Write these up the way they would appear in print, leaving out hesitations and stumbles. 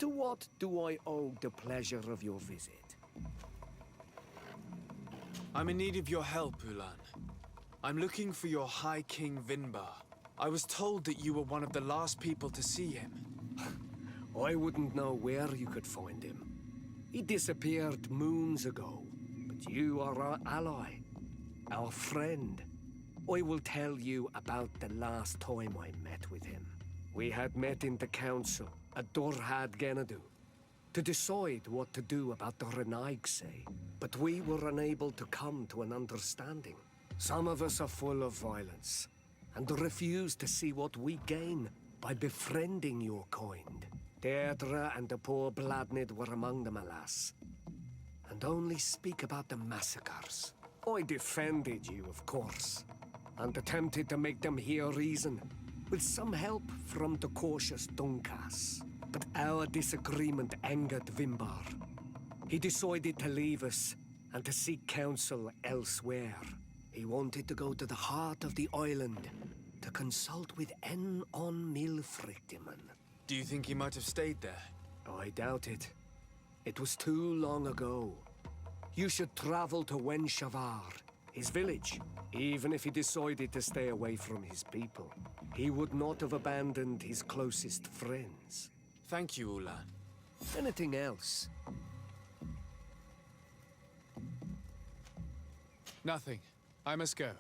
To what do I owe the pleasure of your visit? I'm in need of your help, Ulan. I'm looking for your High King Vinbar. I was told that you were one of the last people to see him. I wouldn't know where you could find him. He disappeared moons ago, but you are our ally, our friend. I will tell you about the last time I met with him. We had met in the council at Dorhad Genadu to decide what to do about the Renaigse, but we were unable to come to an understanding. Some of us are full of violence and refuse to see what we gain by befriending your kind. Deirdre and the poor Bladnid were among them, alas, and only speak about the massacres. I defended you, of course, and attempted to make them hear reason, with some help from the cautious Dunkas. But our disagreement angered Vinbar. He decided to leave us and to seek counsel elsewhere. He wanted to go to the heart of the island to consult with En on Milfrictiman. Do you think he might have stayed there? I doubt it. It was too long ago. You should travel to Wenshavar, his village. Even if he decided to stay away from his people, he would not have abandoned his closest friends. Thank you, Ulan. Anything else? Nothing. I must go.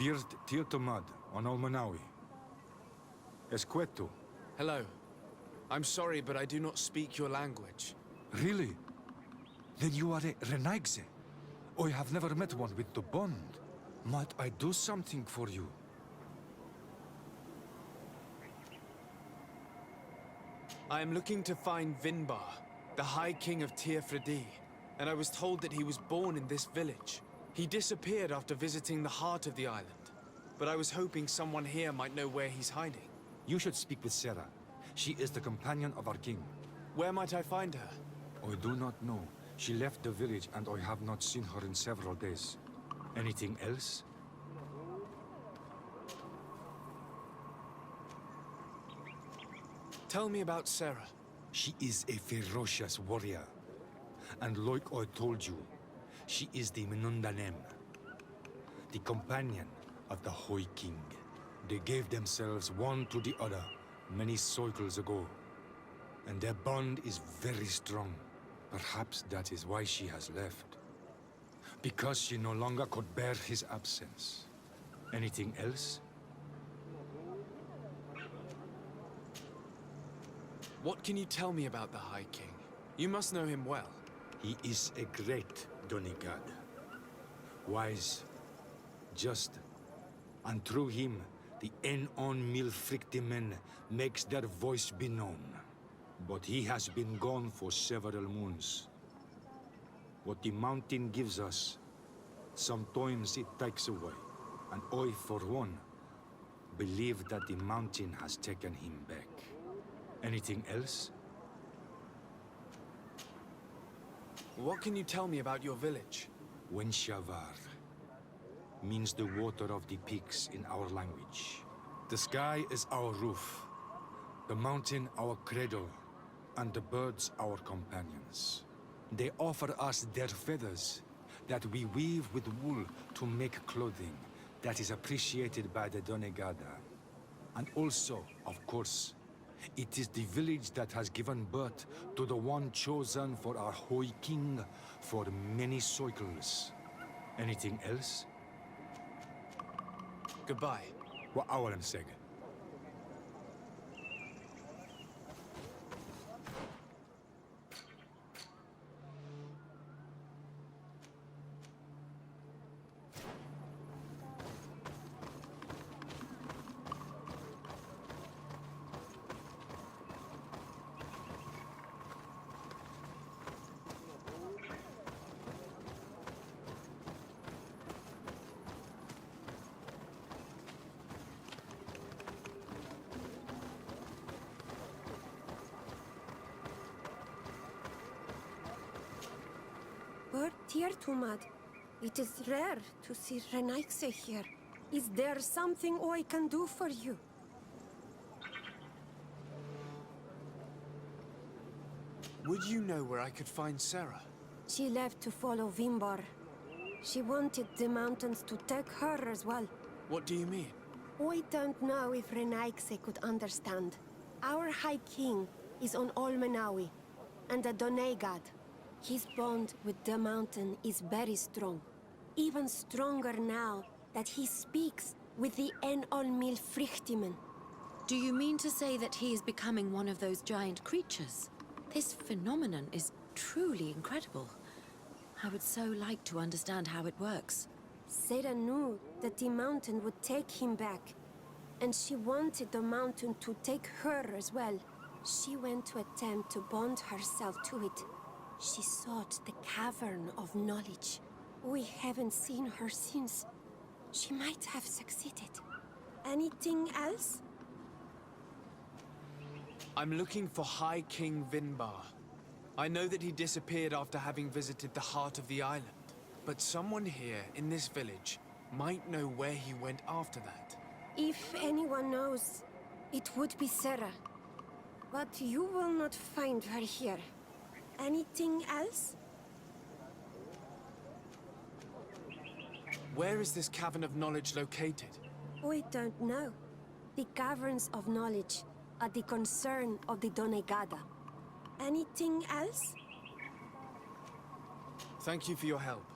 Bird Tirtomad on Almanawi. Esqueto. Hello. I'm sorry, but I do not speak your language. Really? Then you are a Renaigse. I have never met one with the bond. Might I do something for you? I am looking to find Vinbar, the High King of Tirfredi, and I was told that he was born in this village. He disappeared after visiting the heart of the island, but I was hoping someone here might know where he's hiding. You should speak with Sarah. She is the companion of our king. Where might I find her? I do not know. She left the village and I have not seen her in several days. Anything else? Tell me about Sarah. She is a ferocious warrior. And like I told you, she is the Menundanem, the companion of the High King. They gave themselves one to the other many cycles ago, and their bond is very strong. Perhaps that is why she has left. Because she no longer could bear his absence. Anything else? What can you tell me about the High King? You must know him well. He is a great Donigad. Wise, just, and through him, The Enon Milfrictimen makes their voice be known. But he has been gone for several moons. What the mountain gives us, sometimes it takes away. And I, for one, believe that the mountain has taken him back. Anything else? What can you tell me about your village? Wenshavar means the water of the peaks in our language. The sky is our roof, the mountain our cradle, and the birds our companions. They offer us their feathers that we weave with wool to make clothing that is appreciated by the Donegada. And also, of course, it is the village that has given birth to the one chosen for our Hoi King for many cycles. Anything else? Goodbye. Wa'awalan seg. But, dear Tumad, it is rare to see Renaikse here. Is there something I can do for you? Would you know where I could find Sarah? She left to follow Vimbar. She wanted the mountains to take her as well. What do you mean? I don't know if Renaikse could understand. Our High King is on Olmenawi, and the Donegad. His bond with the mountain is very strong. Even stronger now that he speaks with the Enolmil Frichtimen. Do you mean to say that he is becoming one of those giant creatures? This phenomenon is truly incredible. I would so like to understand how it works. Sarah knew that the mountain would take him back, and she wanted the mountain to take her as well. She went to attempt to bond herself to it. She sought the Cavern of Knowledge. We haven't seen her since. She might have succeeded. Anything else? I'm looking for High King Vinbar. I know that he disappeared after having visited the heart of the island. But someone here in this village might know where he went after that. If anyone knows, it would be Sarah. But you will not find her here. Anything else? Where is this Cavern of Knowledge located? I don't know. The Caverns of Knowledge are the concern of the Donegada. Anything else? Thank you for your help.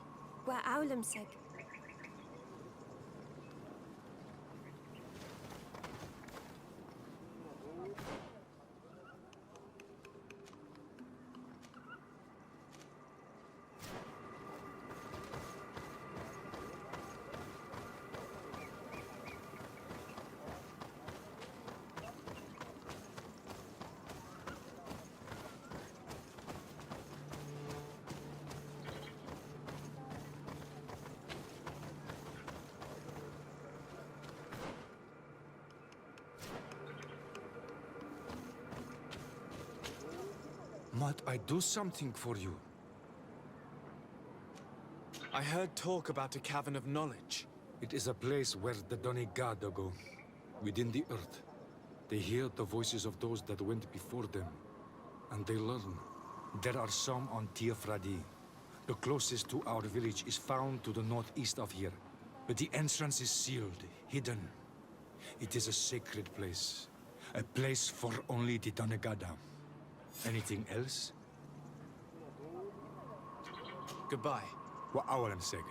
Wa'aulamsek. Might I do something for you? I heard talk about a Cavern of Knowledge. It is a place where the Donegada go, within the earth. They hear the voices of those that went before them, and they learn. There are some on Tiafradi. The closest to our village is found to the northeast of here, but the entrance is sealed, hidden. It is a sacred place, a place for only the Donegada. Anything else? Goodbye. Wa'awalan seg.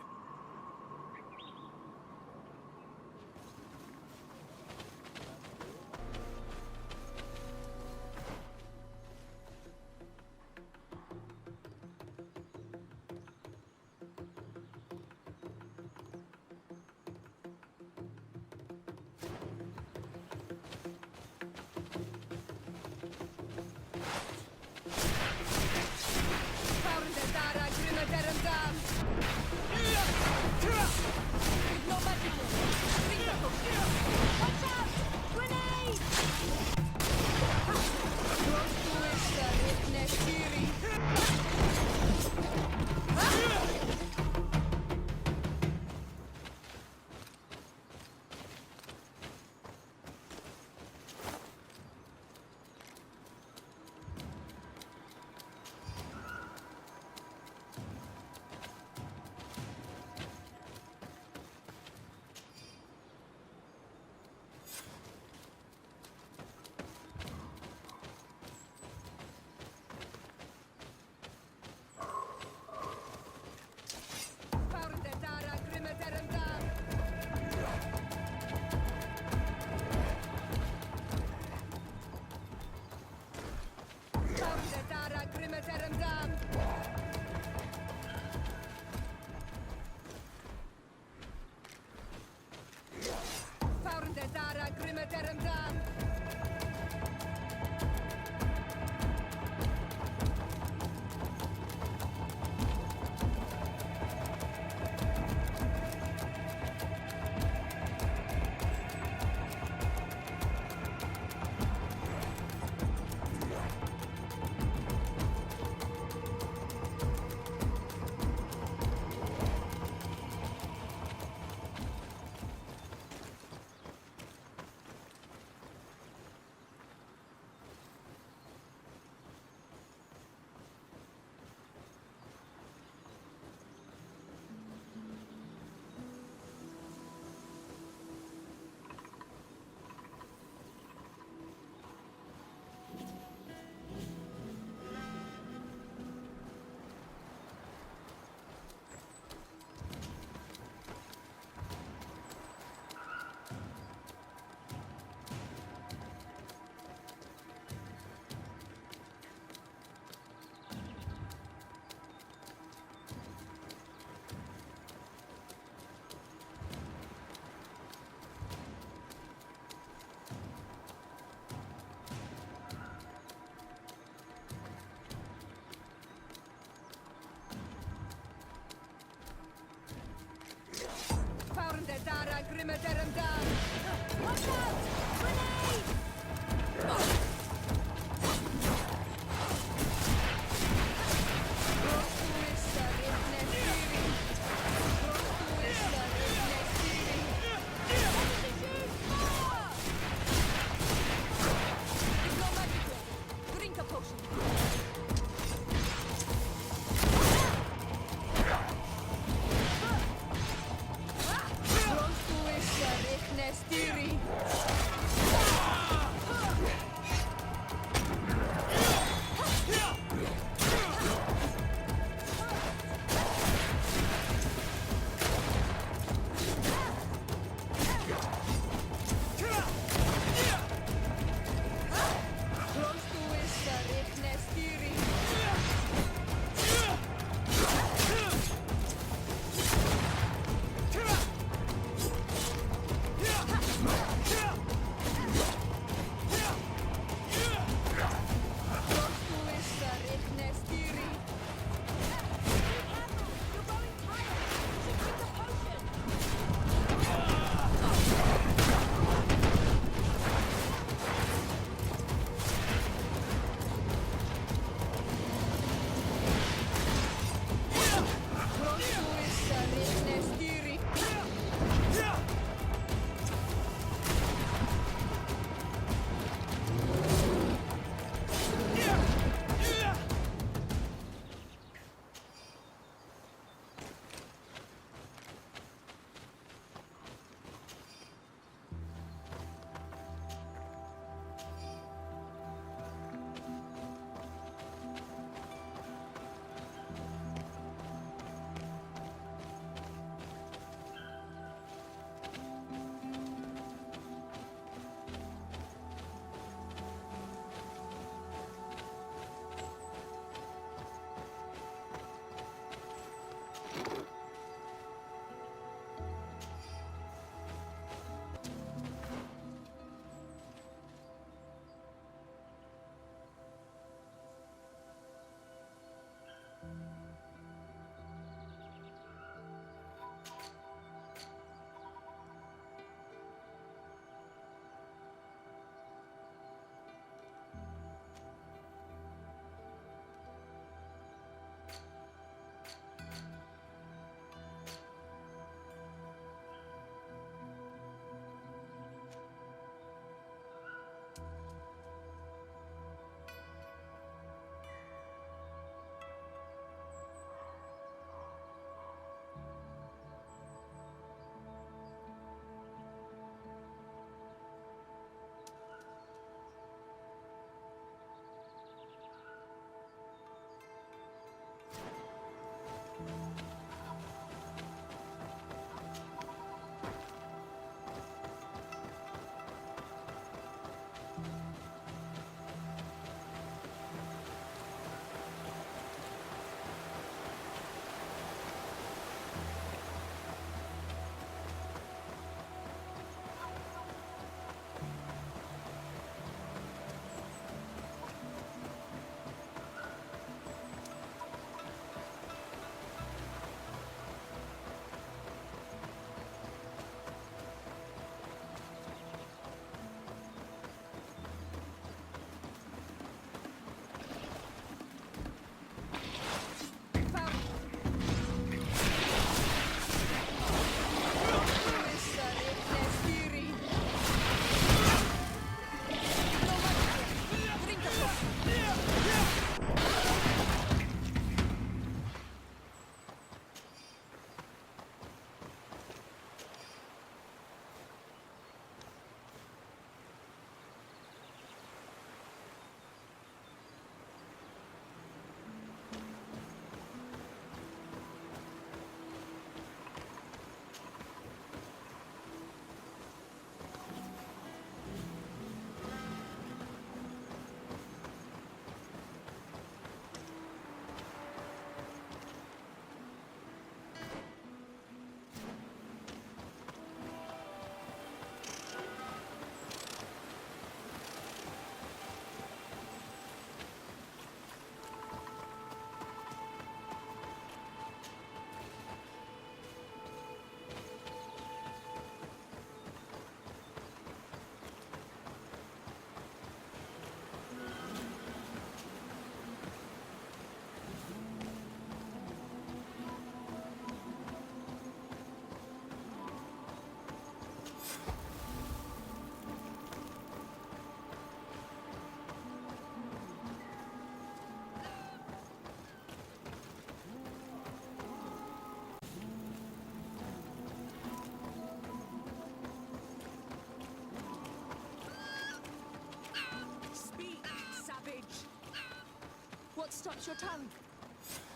stops your tongue?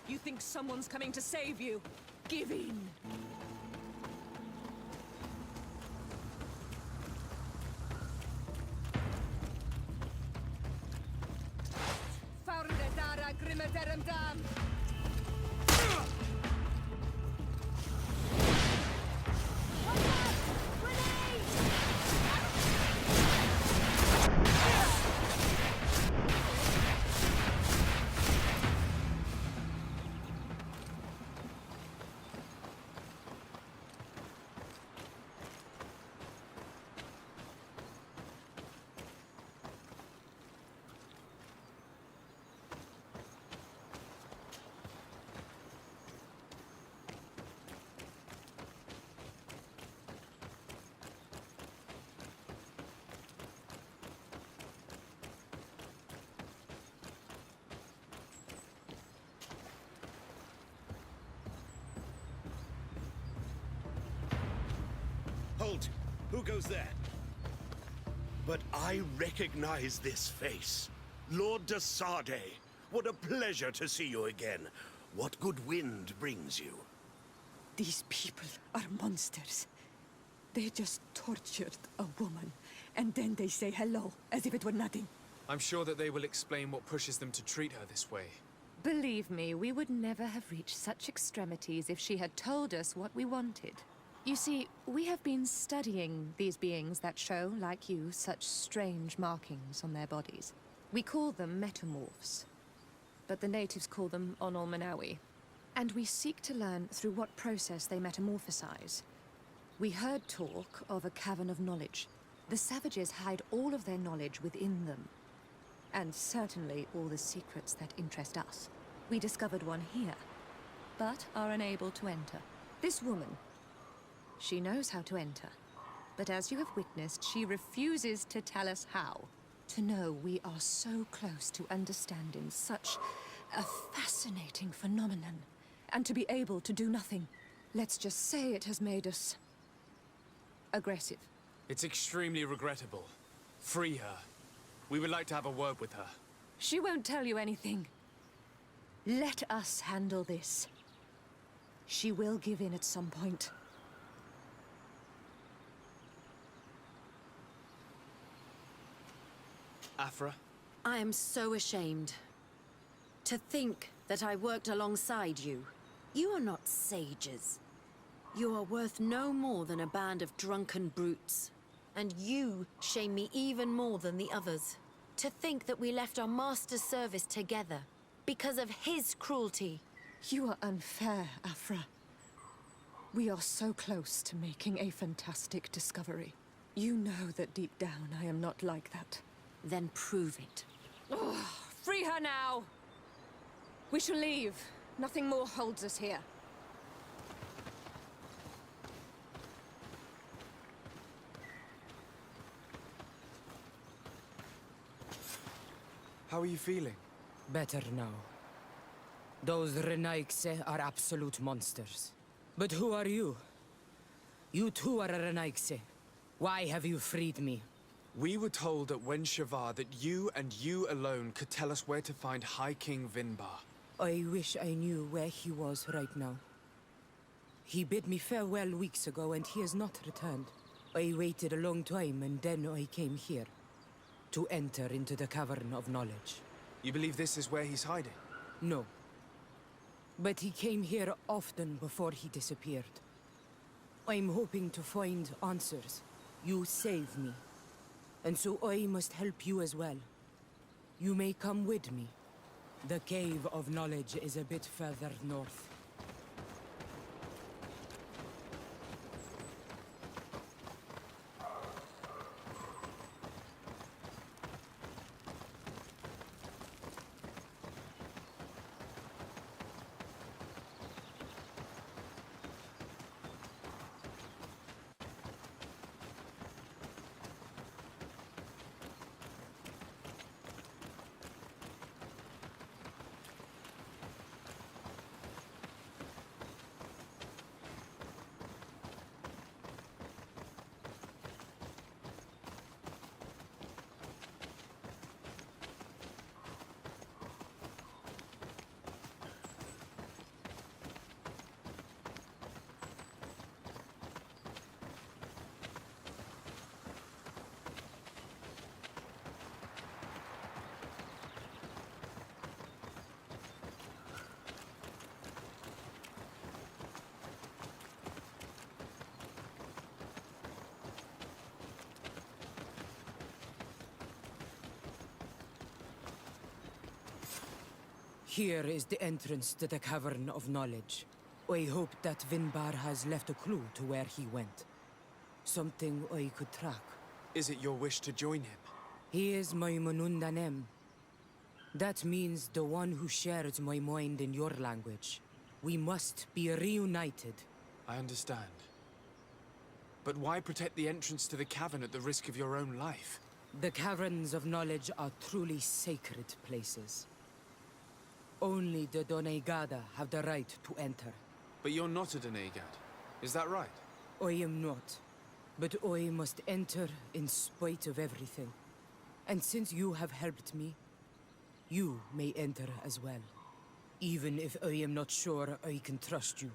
You think someone's coming to save you? Give in! Faurdedara Grimederem Dam! Halt! Who goes there? But I recognize this face. Lord de Sardet. What a pleasure to see you again. What good wind brings you? These people are monsters. They just tortured a woman, and then they say hello, as if it were nothing. I'm sure that they will explain what pushes them to treat her this way. Believe me, we would never have reached such extremities if she had told us what we wanted. You see, we have been studying these beings that show, like you, such strange markings on their bodies. We call them metamorphs, but the natives call them Onol Manawi. And we seek to learn through what process they metamorphosize. We heard talk of a cavern of knowledge. The savages hide all of their knowledge within them. And certainly all the secrets that interest us. We discovered one here, but are unable to enter. This woman, she knows how to enter. But as you have witnessed, she refuses to tell us how. To know we are so close to understanding such a fascinating phenomenon. And to be able to do nothing. Let's just say it has made us aggressive. It's extremely regrettable. Free her. We would like to have a word with her. She won't tell you anything. Let us handle this. She will give in at some point. Afra? I am so ashamed. To think that I worked alongside you. You are not sages. You are worth no more than a band of drunken brutes. And you shame me even more than the others. To think that we left our master's service together because of his cruelty. You are unfair, Afra. We are so close to making a fantastic discovery. You know that deep down I am not like that. Then prove it. Oh, free her now! We shall leave. Nothing more holds us here. How are you feeling? Better now. Those Renaigse are absolute monsters. But who are you? You too are a Renaigse. Why have you freed me? We were told at Wen Shavar that you and you alone could tell us where to find High King Vinbar. I wish I knew where he was right now. He bid me farewell weeks ago and he has not returned. I waited a long time and then I came here. To enter into the Cavern of Knowledge. You believe this is where he's hiding? No. But he came here often before he disappeared. I'm hoping to find answers. You saved me. And so I must help you as well. You may come with me. The Cave of Knowledge is a bit further north. Here is the entrance to the Cavern of Knowledge. I hope that Vinbar has left a clue to where he went. Something I could track. Is it your wish to join him? He is my Manundanem. That means the one who shares my mind in your language. We must be reunited. I understand. But why protect the entrance to the cavern at the risk of your own life? The Caverns of Knowledge are truly sacred places. Only the Doneigada have the right to enter. But you're not a Doneigad, is that right? I am not. But I must enter in spite of everything. And since you have helped me, you may enter as well. Even if I am not sure I can trust you.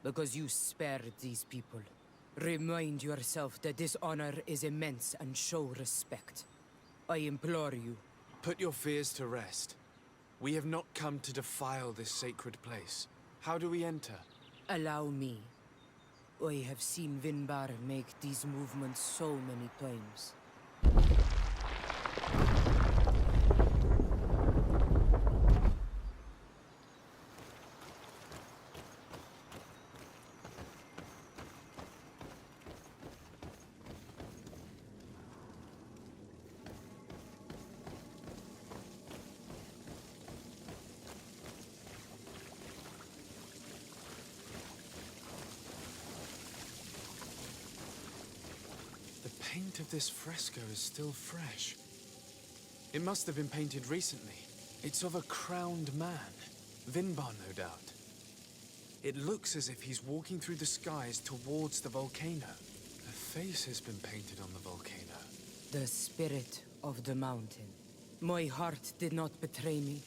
Because you spared these people. Remind yourself that this honor is immense and show respect. I implore you. Put your fears to rest. We have not come to defile this sacred place. How do we enter? Allow me. I have seen Vinbar make these movements so many times. The paint of this fresco is still fresh. It must have been painted recently. It's of a crowned man. Vinbar, no doubt. It looks as if he's walking through the skies towards the volcano. A face has been painted on the volcano. The spirit of the mountain. My heart did not betray me.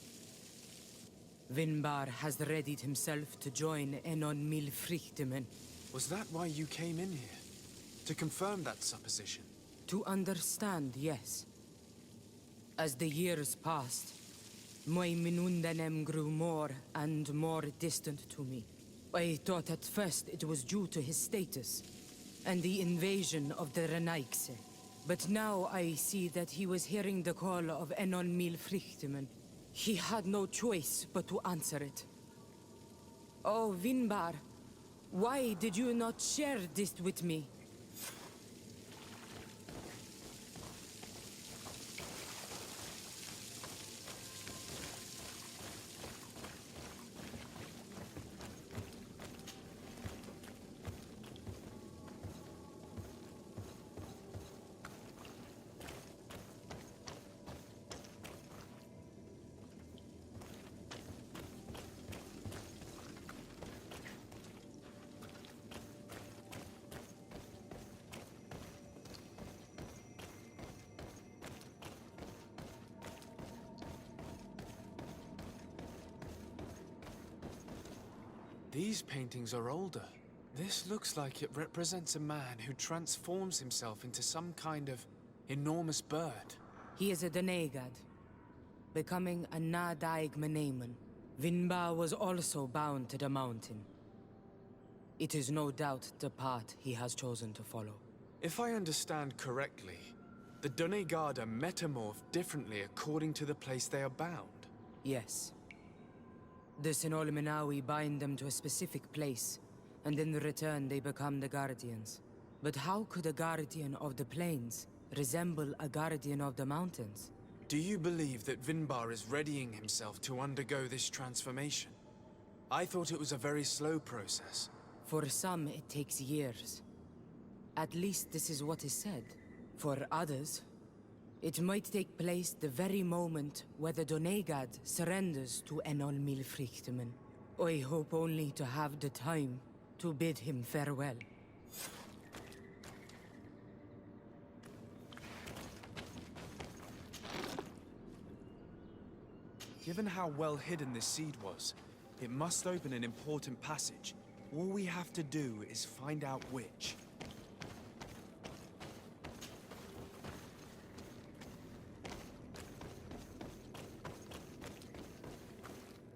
Vinbar has readied himself to join Enon Milfrichtemen. Was that why you came in here? To confirm that supposition? To understand, yes. As the years passed, my Minundanem grew more and more distant to me. I thought at first it was due to his status and the invasion of the Renaigse. But now I see that he was hearing the call of Enon Milfrichtemen. He had no choice but to answer it. Oh, Vinbar, why did you not share this with me? These paintings are older. This looks like it represents a man who transforms himself into some kind of enormous bird. He is a Doneigad, becoming a Nadaig Meneman. Vinbar was also bound to the mountain. It is no doubt the path he has chosen to follow. If I understand correctly, the Doneigada metamorph differently according to the place they are bound. Yes. The Sinolminawi bind them to a specific place, and in return they become the Guardians. But how could a Guardian of the Plains resemble a Guardian of the Mountains? Do you believe that Vinbar is readying himself to undergo this transformation? I thought it was a very slow process. For some, it takes years. At least this is what is said. For others, it might take place the very moment where the Doneigad surrenders to Enol Milfrichtemen. I hope only to have the time to bid him farewell. Given how well hidden this seed was, it must open an important passage. All we have to do is find out which.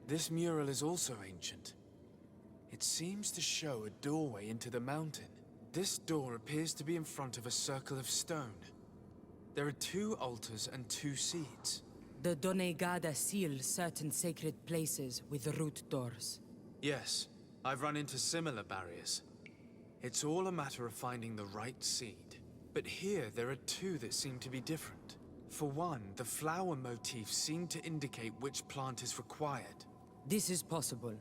This mural is also ancient. It seems to show a doorway into the mountain. This door appears to be in front of a circle of stone. There are 2 altars and 2 seats. The Donegada seal certain sacred places with root doors. Yes, I've run into similar barriers. It's all a matter of finding the right seed. But here, there are two that seem to be different. For one, the flower motifs seem to indicate which plant is required. This is possible.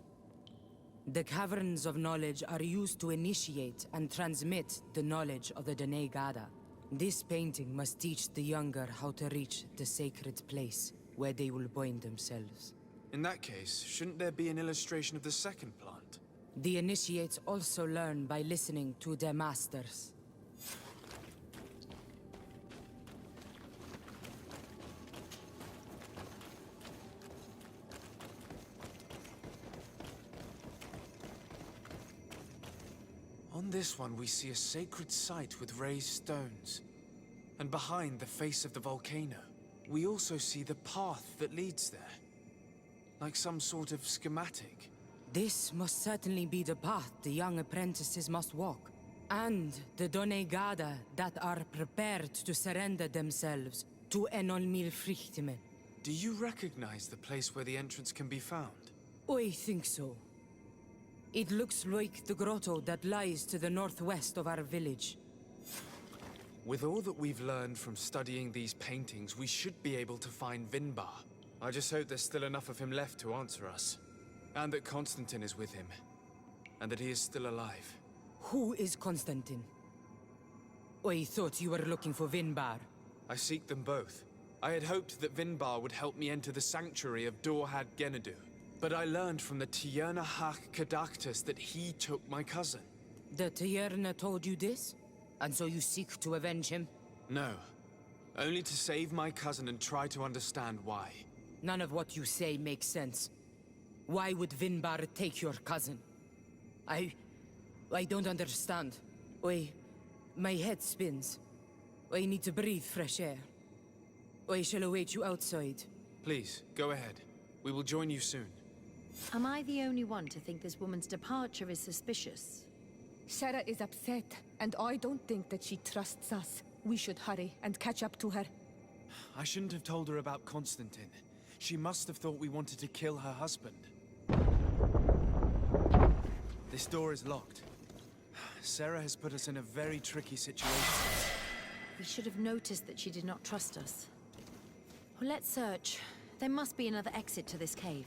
The caverns of knowledge are used to initiate and transmit the knowledge of the Donegada. This painting must teach the younger how to reach the sacred place where they will bind themselves. In that case, shouldn't there be an illustration of the second plant? The initiates also learn by listening to their masters. On this one, we see a sacred site with raised stones. And behind the face of the volcano, we also see the path that leads there. Like some sort of schematic. This must certainly be the path the young apprentices must walk. And the Donegada that are prepared to surrender themselves to Enolmil Frichtime. Do you recognize the place where the entrance can be found? I think so. It looks like the grotto that lies to the northwest of our village. With all that we've learned from studying these paintings, we should be able to find Vinbar. I just hope there's still enough of him left to answer us. And that Constantin is with him. And that he is still alive. Who is Constantin? I thought you were looking for Vinbar. I seek them both. I had hoped that Vinbar would help me enter the sanctuary of Dorhad Genadu. But I learned from the Tierna Hach Kadactus that he took my cousin. The Tierna told you this? And so you seek to avenge him? No. Only to save my cousin and try to understand why. None of what you say makes sense. Why would Vinbar take your cousin? I don't understand. My head spins. I need to breathe fresh air. I shall await you outside. Please, go ahead. We will join you soon. Am I the only one to think this woman's departure is suspicious? Sarah is upset, and I don't think that she trusts us. We should hurry and catch up to her. I shouldn't have told her about Constantin. She must have thought we wanted to kill her husband. This door is locked. Sarah has put us in a very tricky situation. We should have noticed that she did not trust us. Well, let's search. There must be another exit to this cave.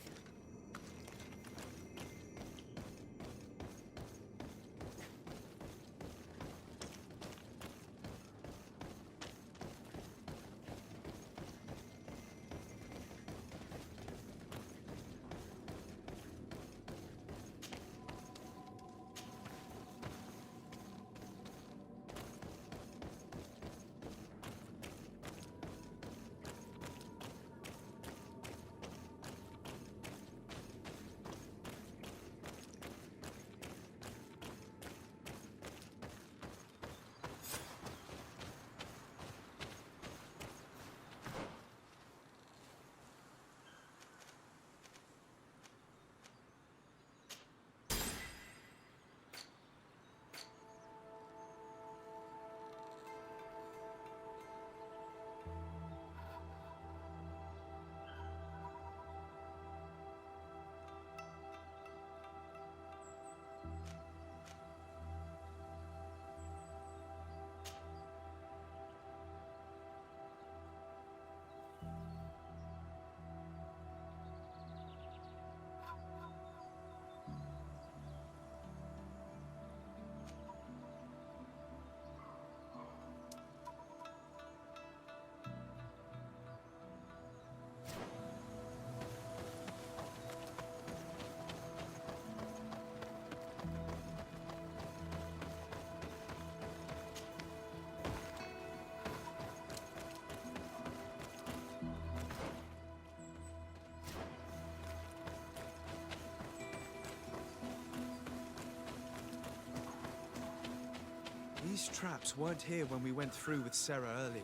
These traps weren't here when we went through with Sarah earlier.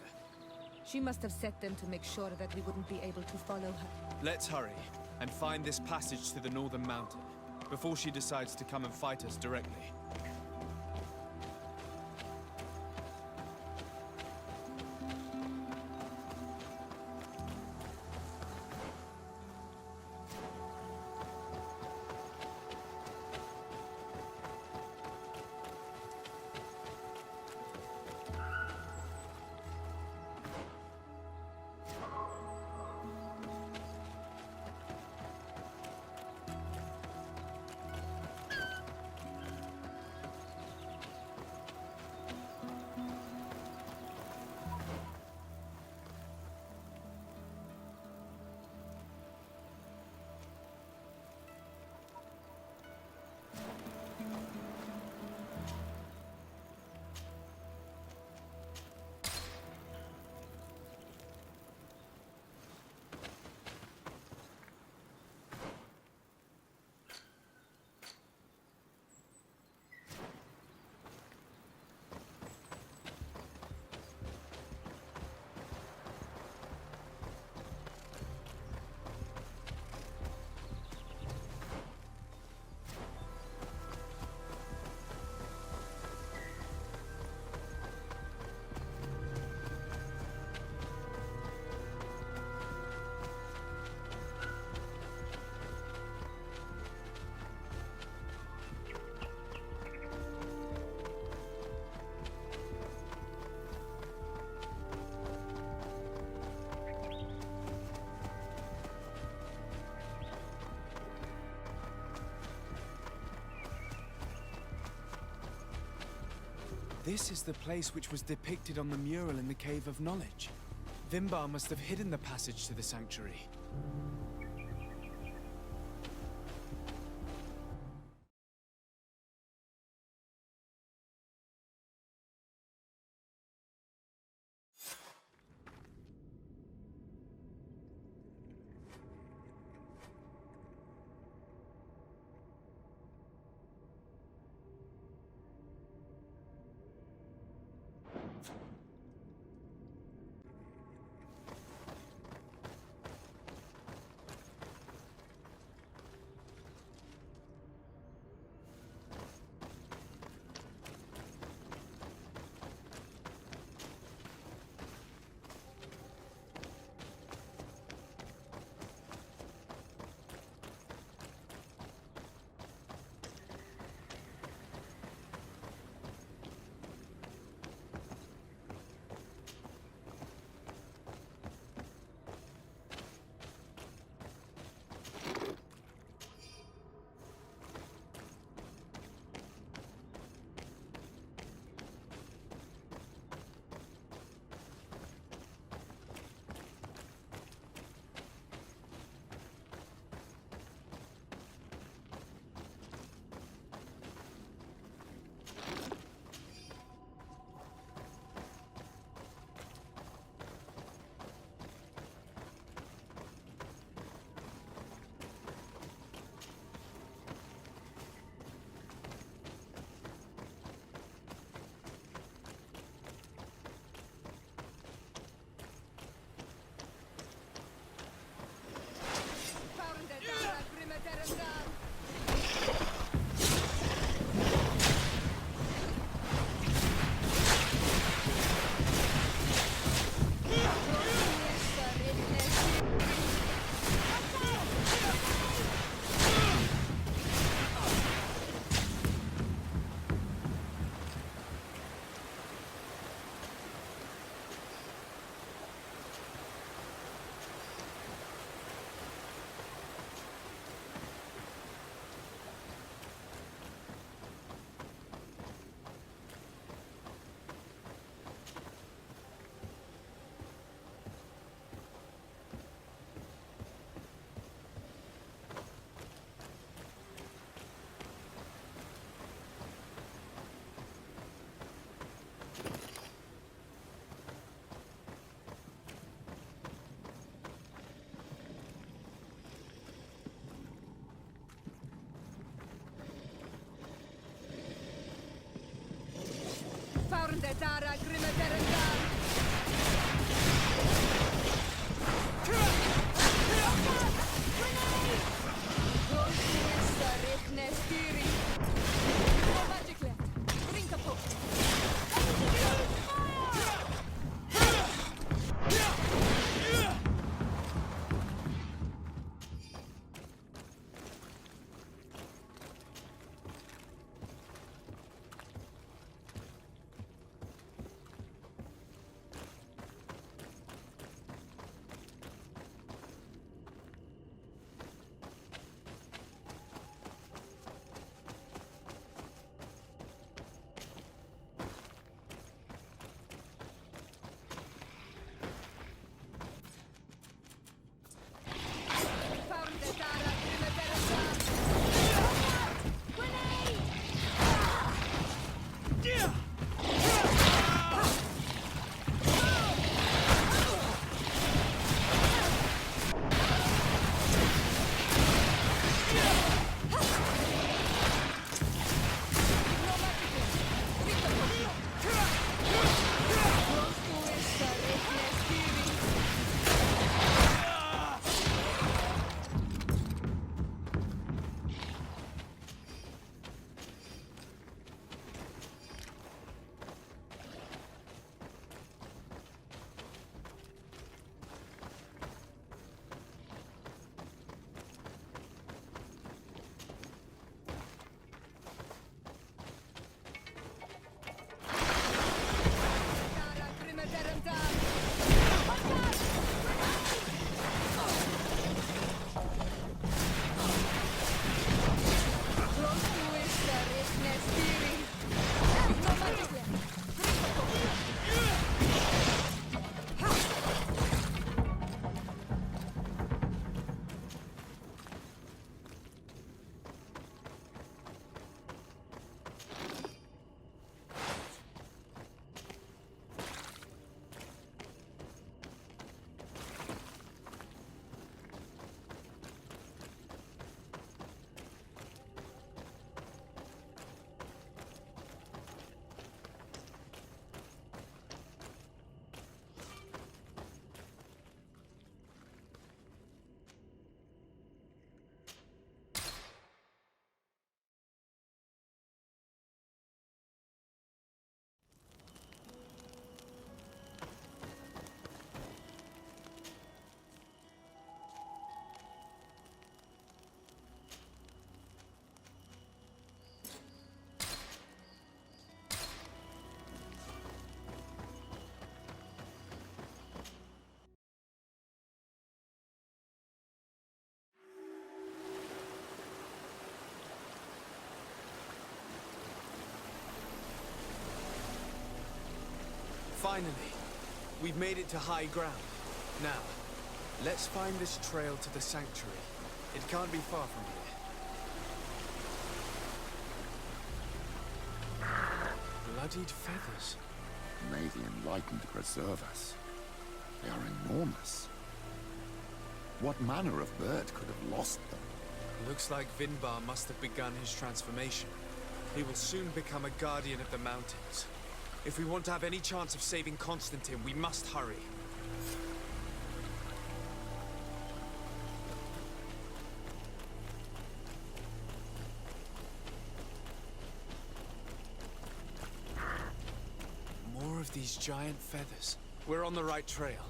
She must have set them to make sure that we wouldn't be able to follow her. Let's hurry and find this passage to the northern mountain before she decides to come and fight us directly. This is the place which was depicted on the mural in the Cave of Knowledge. Vimbar must have hidden the passage to the sanctuary. Finally, we've made it to high ground. Now, let's find this trail to the sanctuary. It can't be far from here. Bloodied feathers. May the enlightened preserve us. They are enormous. What manner of bird could have lost them? Looks like Vinbar must have begun his transformation. He will soon become a guardian of the mountains. If we want to have any chance of saving Constantin, we must hurry. More of these giant feathers. We're on the right trail.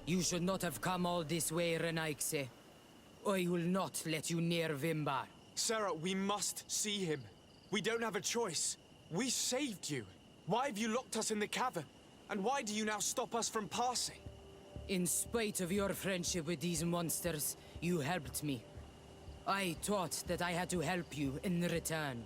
You should not have come all this way, Renaigse. I will not let you near Vimbar. Sarah, we must see him. We don't have a choice. We saved you. Why have you locked us in the cavern? And why do you now stop us from passing? In spite of your friendship with these monsters, you helped me. I thought that I had to help you in return.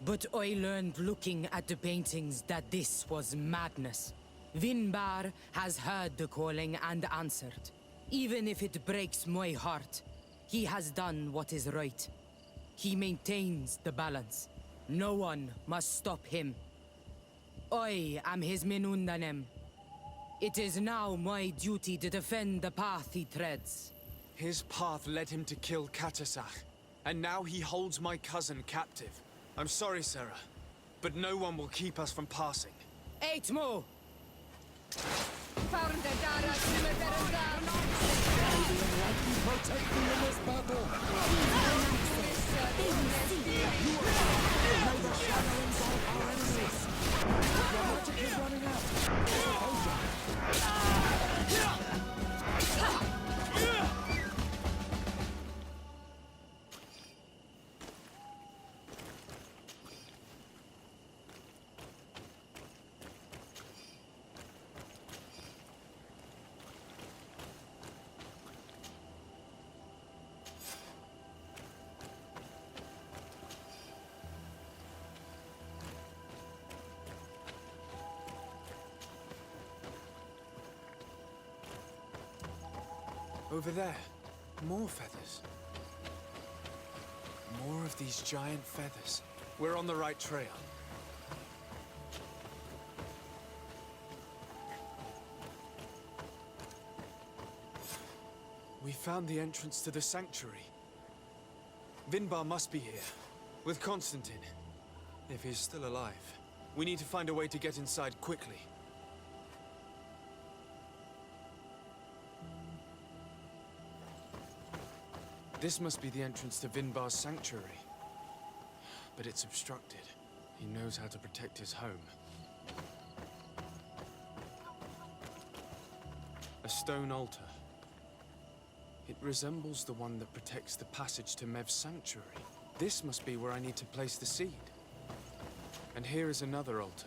But I learned looking at the paintings that this was madness. Vinbar has heard the calling and answered. Even if it breaks my heart, he has done what is right. He maintains the balance. No one must stop him. I am his Menundanem. It is now my duty to defend the path he treads. His path led him to kill Katasach, and now he holds my cousin captive. I'm sorry, Sarah, but no one will keep us from passing. Eitmo! Protect me in this battle! May the shadow engulf our enemies! Your magic is running out! Over there, more feathers. More of these giant feathers. We're on the right trail. We found the entrance to the sanctuary. Vinbar must be here, with Constantin. If he's still alive. We need to find a way to get inside quickly. This must be the entrance to Vinbar's sanctuary. But it's obstructed. He knows how to protect his home. A stone altar. It resembles the one that protects the passage to Mev's sanctuary. This must be where I need to place the seed. And here is another altar.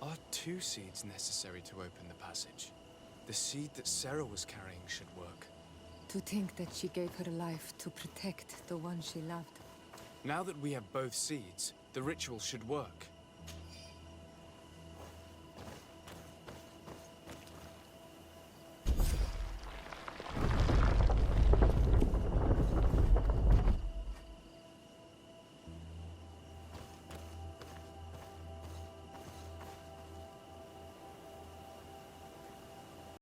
Are 2 seeds necessary to open the passage? The seed that Sarah was carrying should work. To think that she gave her life to protect the one she loved. Now that we have both seeds, the ritual should work.